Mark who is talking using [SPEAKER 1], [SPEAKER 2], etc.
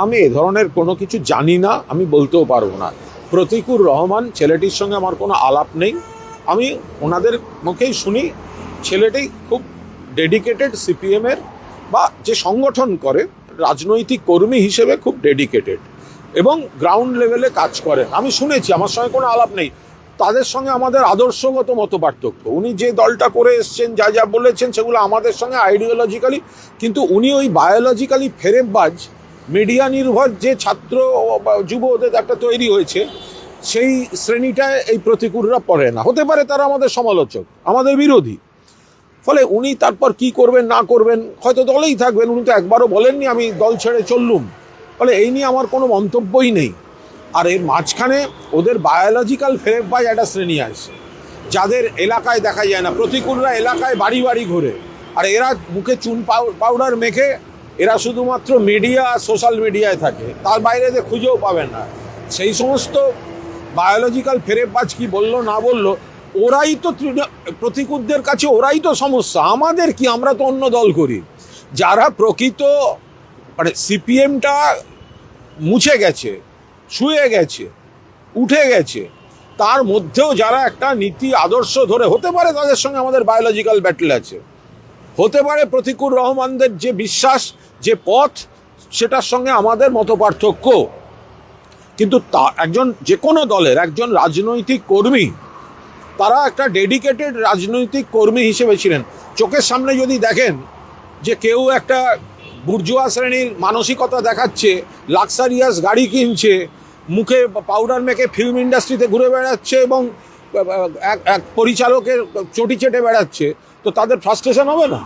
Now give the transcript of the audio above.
[SPEAKER 1] আমি এ ধরনের কোনো কিছু জানি না, আমি বলতেও পারবো না। প্রতিকুর রহমান ছেলেটির সঙ্গে আমার কোনো আলাপ নেই। আমি ওনাদের মুখেই শুনি ছেলেটি খুব ডেডিকেটেড সিপিএমের বা যে সংগঠন করে রাজনৈতিক কর্মী হিসেবে খুব ডেডিকেটেড এবং গ্রাউন্ড লেভেলে কাজ করেন। আমি শুনেছি, আমার সঙ্গে কোনো আলাপ নেই। তাদের সঙ্গে আমাদের আদর্শগত মতপার্থক্য। উনি যে দলটা করে এসছেন, যা যা বলেছেন সেগুলো আমাদের সঙ্গে আইডিওলজিক্যালি, কিন্তু উনি ওই বায়োলজিক্যালি ফেরেববাজ মিডিয়া নির্ভর যে ছাত্র যুবদের একটা তৈরি হয়েছে, সেই শ্রেণীটায় এই প্রতিকূলরা পড়ে না। হতে পারে তারা আমাদের সমালোচক, আমাদের বিরোধী, ফলে উনি তারপর কি করবেন না করবেন হয়তো দলেই থাকবেন। উনি তো একবারও বলেননি আমি দল ছেড়ে চললুম। ফলে এই নিয়ে আমার কোনো মন্তব্যই নেই। আর এর মাঝখানে ওদের বায়োলজিক্যাল ফেরেববাজ একটা শ্রেণী আছে যাদের এলাকায় দেখা যায় না। প্রতিকূলরা এলাকায় বাড়ি বাড়ি ঘুরে, আর এরা মুখে চুন পাউডার মেখে এরা শুধুমাত্র মিডিয়া সোশ্যাল মিডিয়ায় থাকে, তার বাইরে যে খুঁজেও পাবেন না। সেই সমস্ত বায়োলজিক্যাল ফেরেববাজ কি বললো না বললো, ওরাই তো প্রতিকূলদের কাছে ওরাই তো সমস্যা। আমাদের কি, আমরা তো অন্য দল করি। যারা প্রকৃত মানে সিপিএমটা মুছে গেছে, শুয়ে গেছে, উঠে গেছে, তার মধ্যেও যারা একটা নীতি আদর্শ ধরে, হতে পারে তাদের সঙ্গে আমাদের বায়োলজিক্যাল ব্যাটেল আছে, হতে পারে প্রতিকুর রহমানদের যে বিশ্বাস, যে পথ, সেটার সঙ্গে আমাদের মতপার্থক্য, কিন্তু তা একজন যে কোনো দলের একজন রাজনৈতিক কর্মী, তারা একটা ডেডিকেটেড রাজনৈতিক কর্মী হিসেবে ছিলেন। চোখের সামনে যদি দেখেন যে কেউ একটা বুর্জুয়া শ্রেণীর মানসিকতা দেখাচ্ছে, লাক্সারিয়াস গাড়ি কিনছে, মুখে পাউডার মেখে ফিল্ম ইন্ডাস্ট্রিতে ঘুরে বেড়াচ্ছে এবং এক পরিচালকের চটি চেটে বেড়াচ্ছে, তো তাদের ফ্রাস্ট্রেশন হবে না?